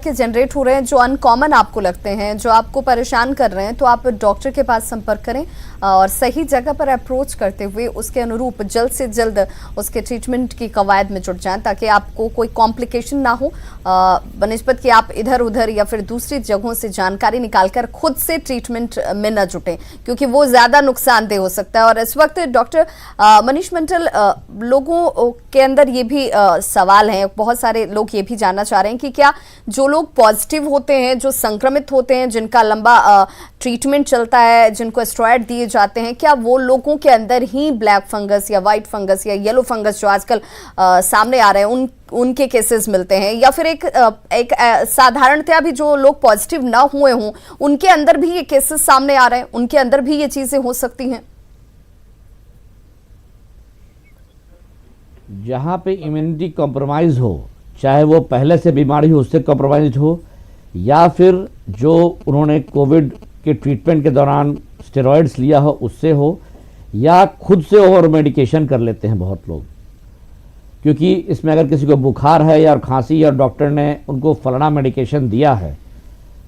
के जनरेट हो रहे हैं जो अनकॉमन आपको लगते हैं, जो आपको परेशान कर रहे हैं, तो आप डॉक्टर के पास संपर्क करें और सही जगह पर अप्रोच करते हुए उसके अनुरूप जल्द से जल्द उसके ट्रीटमेंट की कवायद में जुट जाएं, ताकि आपको कोई कॉम्प्लिकेशन ना हो बनिस्बत कि आप इधर उधर या फिर दूसरी जगहों से जानकारी निकालकर खुद से ट्रीटमेंट में न जुटें, क्योंकि वो ज़्यादा नुकसानदेह हो सकता है। और इस वक्त डॉक्टर मनीष मंडल, लोगों के अंदर ये भी सवाल हैं, बहुत सारे लोग ये भी जानना चाह रहे हैं कि क्या जो लोग पॉजिटिव होते हैं, जो संक्रमित होते हैं, जिनका लंबा ट्रीटमेंट चलता है, जिनको स्टेरॉइड दिए जाते हैं, क्या वो लोगों के अंदर ही ब्लैक फंगस या वाइट फंगस या येलो फंगस जो आजकल सामने आ रहे हैं उनके केसेस मिलते हैं, या फिर एक साधारणतया भी जो लोग पॉजिटिव ना हुए हों उनके अंदर भी ये केसेस सामने आ रहे हैं, उनके अंदर भी ये चीजें हो सकती हैं? जहाँ पे इम्यूनिटी कॉम्प्रोमाइज हो, चाहे वो पहले से बीमारी हो उससे कॉम्प्रोमाइज हो, या फिर जो उन्होंने कोविड के ट्रीटमेंट के दौरान स्टेरॉइड्स लिया हो उससे हो, या खुद से ओवर मेडिकेशन कर लेते हैं बहुत लोग। क्योंकि इसमें अगर किसी को बुखार है या खांसी और डॉक्टर ने उनको फलाना मेडिकेशन दिया है,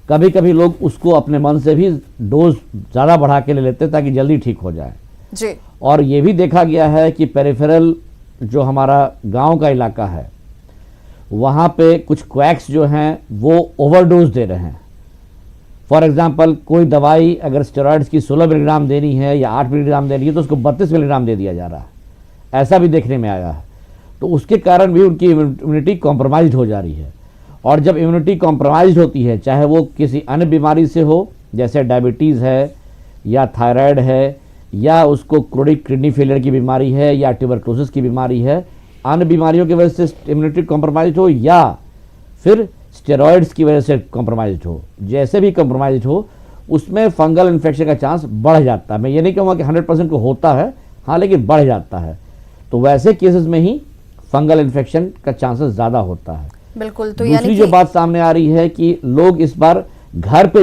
कभी कभी लोग उसको अपने मन से भी डोज ज़्यादा बढ़ा के ले लेते हैं ताकि जल्दी ठीक हो जाए जी। और ये भी देखा गया है कि पेरिफेरल जो हमारा गांव का इलाका है वहाँ पे कुछ क्वैक्स जो हैं वो ओवरडोज दे रहे हैं। फॉर एग्जांपल, कोई दवाई अगर स्टेरॉइड्स की 16 मिलीग्राम देनी है या 8 मिलीग्राम देनी है तो उसको 32 मिलीग्राम दे दिया जा रहा है, ऐसा भी देखने में आया है। तो उसके कारण भी उनकी इम्यूनिटी कॉम्प्रोमाइज़ हो जा रही है। और जब इम्यूनिटी कॉम्प्रोमाइज़ होती है, चाहे वो किसी अन्य बीमारी से हो, जैसे डायबिटीज़ है या थायराइड है, या उसको क्रोनिक किडनी फेलियर की बीमारी है या ट्यूबरक्लोसिस की बीमारी है, अन्य बीमारियों की वजह से इम्यूनिटी कॉम्प्रोमाइज हो या फिर स्टेरॉइड्स की वजह से कॉम्प्रोमाइज हो, जैसे भी कॉम्प्रोमाइज हो उसमें फंगल इन्फेक्शन का चांस बढ़ जाता है। मैं ये नहीं कहूँगा कि 100% को होता है, हाँ, लेकिन बढ़ जाता है। तो वैसे केसेस में ही फंगल इन्फेक्शन का चांसेस ज़्यादा होता है। बिल्कुल। तो दूसरी जो बात सामने आ रही है कि लोग इस बार घर पे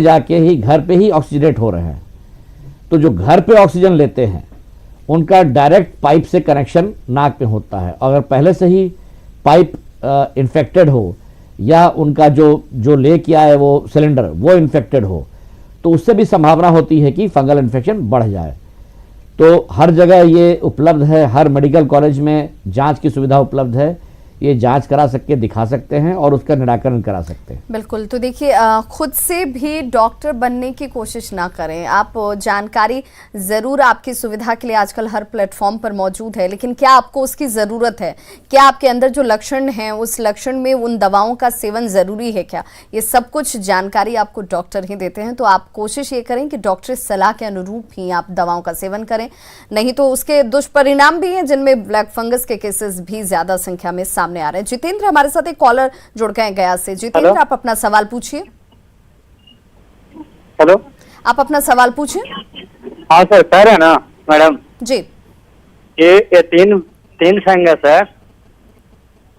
ही ऑक्सीजनेट हो रहे हैं। तो जो घर पे ऑक्सीजन लेते हैं उनका डायरेक्ट पाइप से कनेक्शन नाक पे होता है। अगर पहले से ही पाइप इन्फेक्टेड हो या उनका जो लेके आए वो सिलेंडर वो इन्फेक्टेड हो, तो उससे भी संभावना होती है कि फंगल इन्फेक्शन बढ़ जाए। तो हर जगह ये उपलब्ध है, हर मेडिकल कॉलेज में जांच की सुविधा उपलब्ध है, ये जांच करा सकते, दिखा सकते हैं और उसका निराकरण करा सकते हैं। बिल्कुल। तो देखिए, खुद से भी डॉक्टर बनने की कोशिश ना करें। आप जानकारी ज़रूर आपकी सुविधा के लिए आजकल हर प्लेटफॉर्म पर मौजूद है, लेकिन क्या आपको उसकी ज़रूरत है? क्या आपके अंदर जो लक्षण हैं उस लक्षण में उन दवाओं का सेवन ज़रूरी है क्या? ये सब कुछ जानकारी आपको डॉक्टर ही देते हैं। तो आप कोशिश ये करें कि डॉक्टर सलाह के अनुरूप ही आप दवाओं का सेवन करें, नहीं तो उसके दुष्परिणाम भी हैं, जिनमें ब्लैक फंगस के केसेस भी ज़्यादा संख्या में सामने आ रहे हैं। जितेंद्र हमारे साथ एक कॉलर जुड़ गए गया से। जितेंद्र, आप अपना सवाल पूछिए। हेलो, आप अपना सवाल पूछिए। हाँ सर, कह रहे हैं ना मैडम जी, ये तीन फंगस है,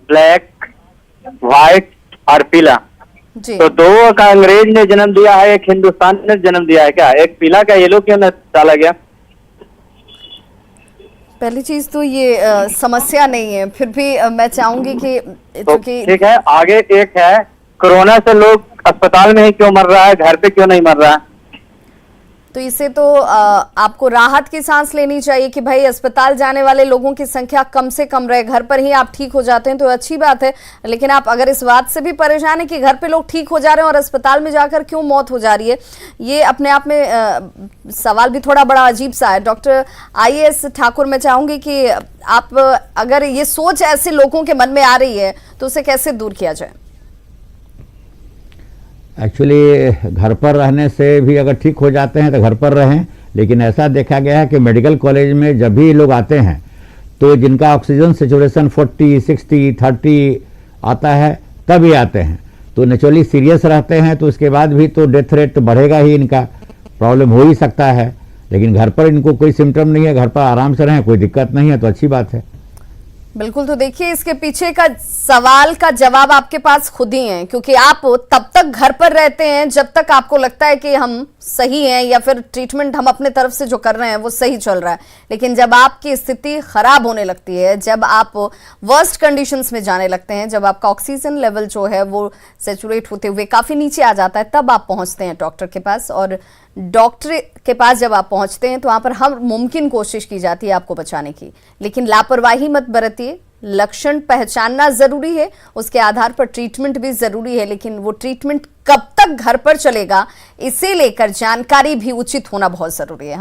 ब्लैक, व्हाइट और पीला। जी। तो दो का अंग्रेज ने जन्म दिया है, एक हिंदुस्तान ने जन्म दिया है क्या? एक पीला का येलो क्यों न डाला गया? पहली चीज तो ये समस्या नहीं है, फिर भी मैं चाहूंगी कि तो ठीक है। आगे एक है, कोरोना से लोग अस्पताल में ही क्यों मर रहा है, घर पे क्यों नहीं मर रहा है? तो इससे तो आपको राहत की सांस लेनी चाहिए कि भाई अस्पताल जाने वाले लोगों की संख्या कम से कम रहे, घर पर ही आप ठीक हो जाते हैं तो अच्छी बात है। लेकिन आप अगर इस बात से भी परेशान है कि घर पे लोग ठीक हो जा रहे हैं और अस्पताल में जाकर क्यों मौत हो जा रही है, ये अपने आप में सवाल भी थोड़ा बड़ा अजीब सा है। डॉक्टर IAS ठाकुर, मैं चाहूंगी कि आप, अगर ये सोच ऐसे लोगों के मन में आ रही है तो उसे कैसे दूर किया जाए? एक्चुअली घर पर रहने से भी अगर ठीक हो जाते हैं तो घर पर रहें, लेकिन ऐसा देखा गया है कि मेडिकल कॉलेज में जब भी लोग आते हैं तो जिनका ऑक्सीजन सेचुरेशन 40, 60, 30 आता है तभी आते हैं, तो नेचुरली सीरियस रहते हैं, तो उसके बाद भी तो डेथ रेट तो बढ़ेगा ही, इनका प्रॉब्लम हो ही सकता है। लेकिन घर पर इनको कोई सिम्टम नहीं है, घर पर आराम से रहें, कोई दिक्कत नहीं है, तो अच्छी बात है। बिल्कुल, तो देखिए इसके पीछे का सवाल का जवाब आपके पास खुद ही है, क्योंकि आप तब तक घर पर रहते हैं जब तक आपको लगता है कि हम सही हैं या फिर ट्रीटमेंट हम अपने तरफ से जो कर रहे हैं वो सही चल रहा है। लेकिन जब आपकी स्थिति खराब होने लगती है, जब आप वर्स्ट कंडीशंस में जाने लगते हैं, जब आपका ऑक्सीजन लेवल जो है वो सैचुरेट होते हुए काफ़ी नीचे आ जाता है, तब आप पहुंचते हैं डॉक्टर के पास। और डॉक्टर के पास जब आप पहुंचते हैं तो वहाँ पर हर मुमकिन कोशिश की जाती है आपको बचाने की, लेकिन लापरवाही मत बरतिए। लक्षण पहचानना जरूरी है, उसके आधार पर ट्रीटमेंट भी जरूरी है, लेकिन वो ट्रीटमेंट कब तक घर पर चलेगा इसे लेकर जानकारी भी उचित होना बहुत जरूरी है।